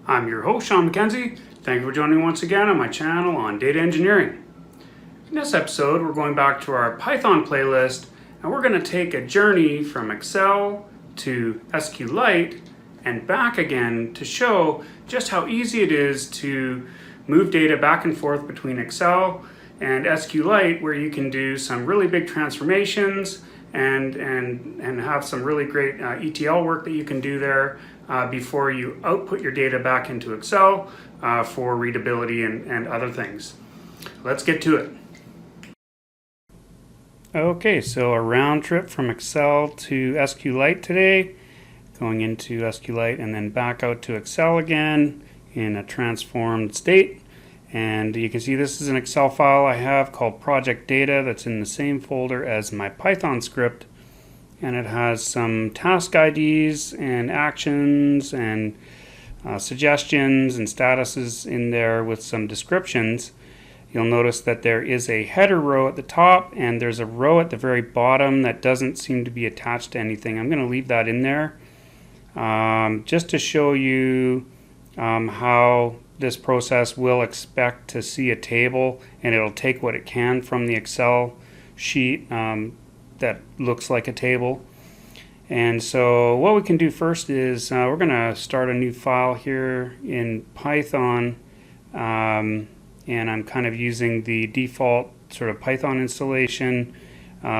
I'm your host, Sean MacKenzie. Thank you for joining me once again on my channel on data engineering. In this episode, we're going back to our Python playlist, and we're going to take a journey from Excel to SQLite and back again to show just how easy it is to move data back and forth between Excel and SQLite, where you can do some really big transformations and have some really great ETL work that you can do there before you output your data back into Excel for readability and other things. Let's get to it. Okay, so a round trip from Excel to SQLite today, going into SQLite and then back out to Excel again in a transformed state. And you can see this is an Excel file I have called project data that's in the same folder as my Python script, and it has some task IDs and actions and suggestions and statuses in there with some descriptions. You'll notice that there is a header row at the top and there's a row at the very bottom that doesn't seem to be attached to anything. I'm going to leave that in there just to show you how this process will expect to see a table, and it'll take what it can from the Excel sheet that looks like a table. And so what we can do first is we're going to start a new file here in Python, and I'm kind of using the default sort of Python installation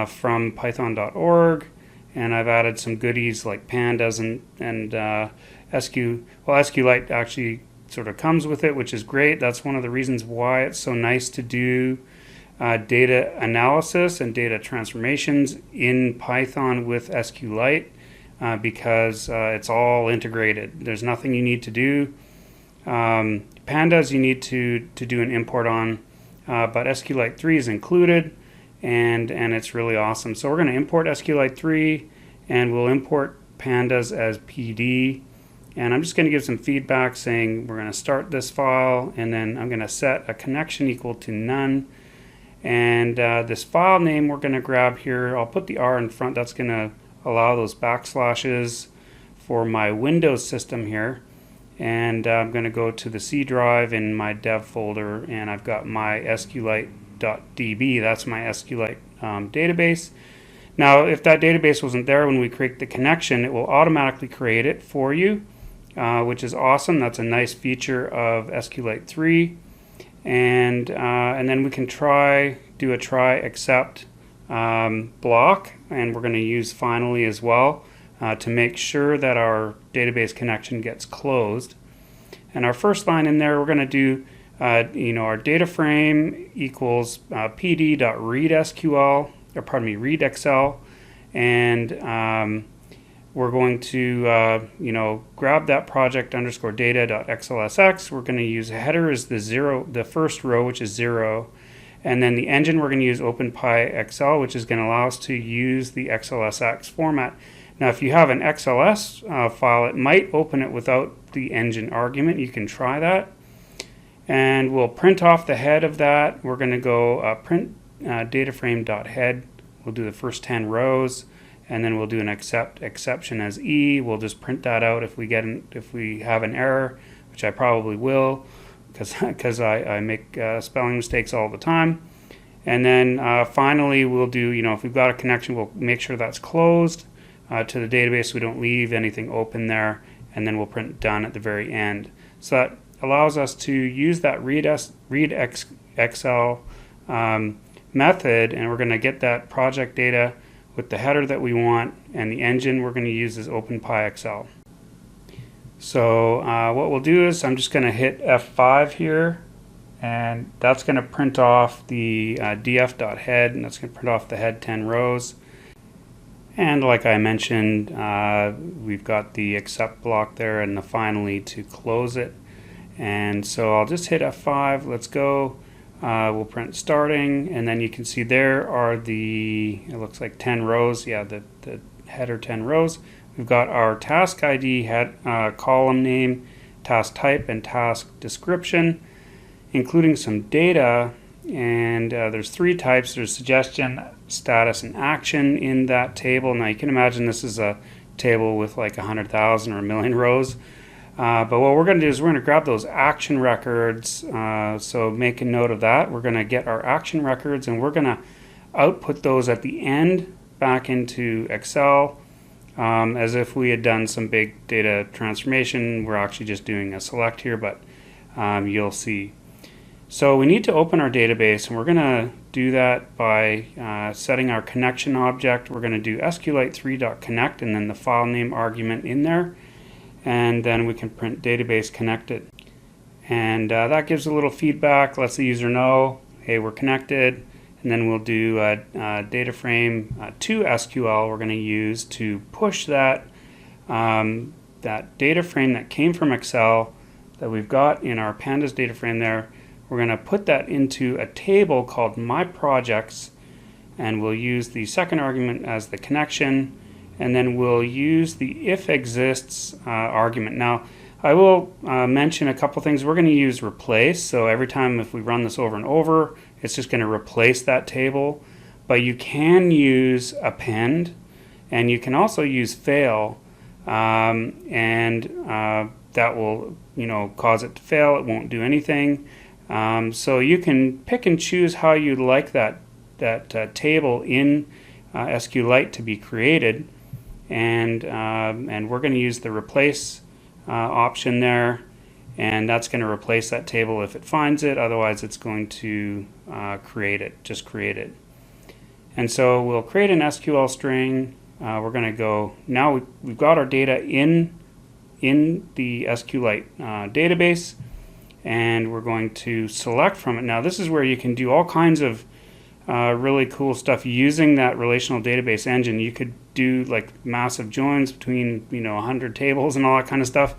from python.org, and I've added some goodies like pandas and SQLite actually sort of comes with it, which is great. That's one of the reasons why it's so nice to do data analysis and data transformations in Python with SQLite because it's all integrated. There's nothing you need to do. Pandas you need to do an import on, but SQLite 3 is included, and it's really awesome. So we're going to import SQLite 3, and we'll import pandas as PD. And I'm just going to give some feedback saying we're going to start this file, and then I'm going to set a connection equal to none. And this file name we're going to grab here, I'll put the R in front. That's going to allow those backslashes for my Windows system here. And I'm going to go to the C drive in my dev folder, and I've got my SQLite.db. That's my SQLite database. Now, if that database wasn't there when we create the connection, it will automatically create it for you, which is awesome. That's a nice feature of SQLite 3. And then we can do a try except block, and we're going to use finally as well to make sure that our database connection gets closed. And our first line in there, we're going to do our data frame equals pd.readSQL, or pardon me, readXL, and we're going to grab that project underscore data.xlsx. We're going to use header as the first row, which is 0, and then the engine we're going to use OpenPyXL, which is going to allow us to use the XLSX format. Now, if you have an XLS file, it might open it without the engine argument. You can try that, and we'll print off the head of that. We're going to go print dataframe.head. We'll do the first 10 rows, and then we'll do an exception as E. We'll just print that out if we have an error, which I probably will, because I make spelling mistakes all the time. And then finally we'll do, if we've got a connection, we'll make sure that's closed to the database so we don't leave anything open there, and then we'll print done at the very end. So that allows us to use that readXL method, and we're going to get that project data with the header that we want, and the engine we're going to use is OpenPyXL. So what we'll do is I'm just going to hit F5 here, and that's going to print off the df.head, and that's going to print off the head 10 rows. And like I mentioned, we've got the except block there and the finally to close it. And so I'll just hit F5, let's go. We'll print starting, and then you can see there are it looks like 10 rows. Yeah, the header 10 rows. We've got our task ID, column name, task type, and task description, including some data. And there's 3 types. There's suggestion, status, and action in that table. Now you can imagine this is a table with like 100,000 or a million rows. But what we're going to do is we're going to grab those action records. So make a note of that. We're going to get our action records and we're going to output those at the end back into Excel as if we had done some big data transformation. We're actually just doing a select here, but you'll see. So we need to open our database, and we're going to do that by setting our connection object. We're going to do SQLite3.connect and then the file name argument in there, and then we can print database connected. And that gives a little feedback, lets the user know, hey, we're connected. And then we'll do data frame to SQL. We're going to use to push that that data frame that came from Excel that we've got in our pandas data frame there. We're going to put that into a table called My Projects, and we'll use the second argument as the connection, and then we'll use the if exists argument. Now, I will mention a couple things. We're going to use replace, so every time if we run this over and over, it's just going to replace that table. But you can use append, and you can also use fail, and that will, cause it to fail. It won't do anything. So you can pick and choose how you'd like that table in SQLite to be created, and we're going to use the replace option there, and that's going to replace that table if it finds it. Otherwise, it's going to create it. And so we'll create an SQL string. We're going to go, now we've got our data in the SQLite database, and we're going to select from it. Now this is where you can do all kinds of really cool stuff using that relational database engine. You could do like massive joins between 100 tables and all that kind of stuff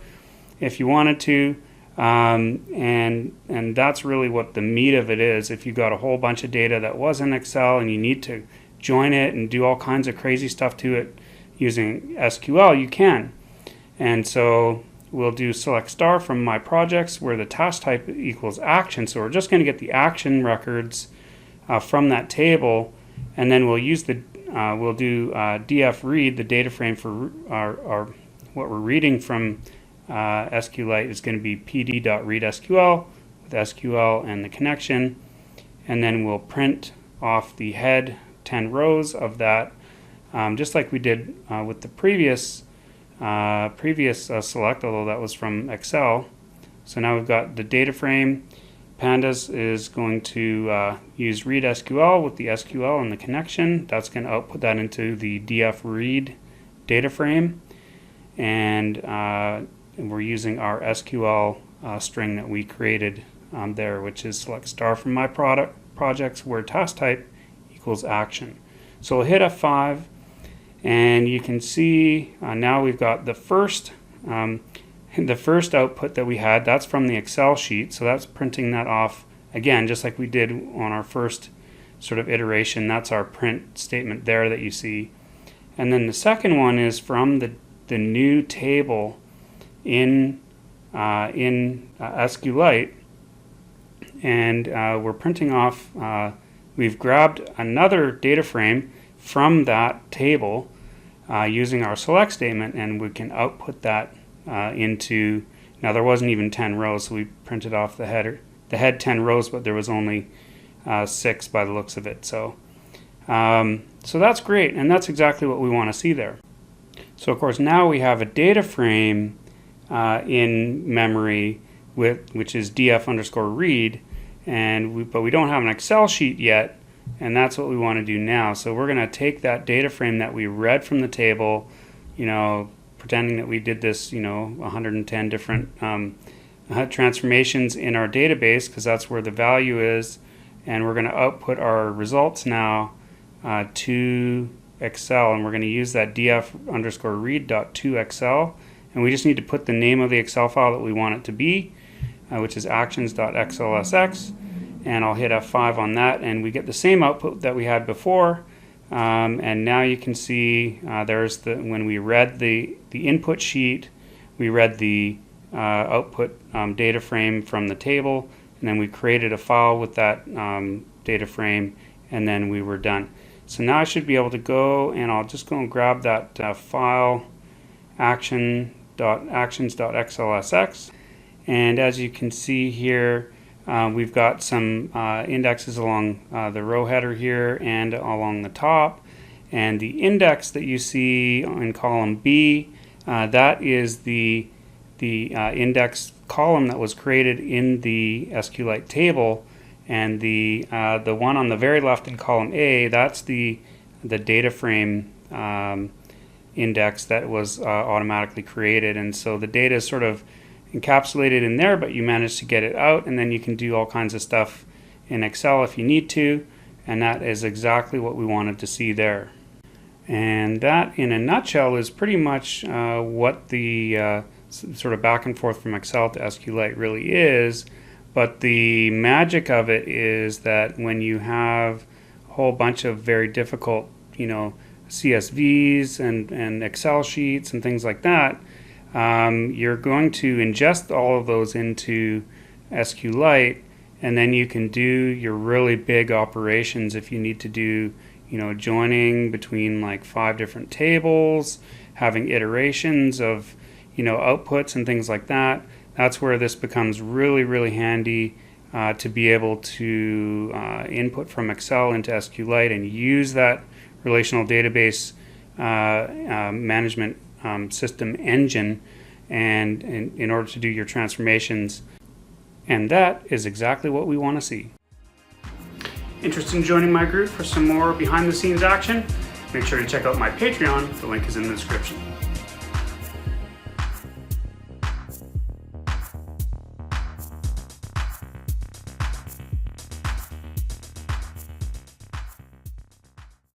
if you wanted to, and that's really what the meat of it is. If you got a whole bunch of data that was in Excel and you need to join it and do all kinds of crazy stuff to it using SQL, you can. And so we'll do select star from My Projects where the task type equals action. So we're just going to get the action records from that table, and then we'll use the we'll do df read, the data frame for our what we're reading from SQLite is going to be pd.readSQL with SQL and the connection, and then we'll print off the head 10 rows of that, just like we did with the previous select, although that was from Excel. So now we've got the data frame. Pandas is going to use read SQL with the SQL and the connection. That's going to output that into the df read data frame, and we're using our SQL string that we created there, which is select star from My Projects where task type equals action. So we'll hit F5, and you can see now we've got the first output that we had. That's from the Excel sheet, so that's printing that off again, just like we did on our first sort of iteration. That's our print statement there that you see. And then the second one is from the new table in SQLite, and we're printing off. We've grabbed another data frame from that table using our select statement, and we can output that into, now there wasn't even 10 rows, so we printed off the head 10 rows, but there was only 6 by the looks of it. So so that's great, and that's exactly what we want to see there. So of course now we have a data frame in memory which is df_read, but we don't have an Excel sheet yet, and that's what we want to do now. So we're going to take that data frame that we read from the table, pretending that we did this 110 different transformations in our database, because that's where the value is, and we're going to output our results now to Excel, and we're going to use that df_read.toExcel, and we just need to put the name of the Excel file that we want it to be, which is actions.xlsx, and I'll hit F5 on that, and we get the same output that we had before. And now you can see there's when we read the input sheet, we read the output data frame from the table, and then we created a file with that data frame, and then we were done. So now I should be able to go, and I'll just go and grab that file action .actions.xlsx. And as you can see here, we've got some indexes along the row header here and along the top. And the index that you see in column B, that is the index column that was created in the SQLite table. And the one on the very left in column A, that's the data frame index that was automatically created. And so the data is sort of encapsulated in there, but you manage to get it out, and then you can do all kinds of stuff in Excel if you need to, and that is exactly what we wanted to see there. And that, in a nutshell, is pretty much what the sort of back and forth from Excel to SQLite really is. But the magic of it is that when you have a whole bunch of very difficult, CSVs and Excel sheets and things like that, you're going to ingest all of those into SQLite, and then you can do your really big operations if you need to do, joining between like 5 different tables, having iterations of, outputs and things like that. That's where this becomes really, really handy to be able to input from Excel into SQLite and use that relational database management system engine and in order to do your transformations. And that is exactly what we want to see. Interested in joining my group for some more behind the scenes action? Make sure to check out my Patreon. The link is in the description.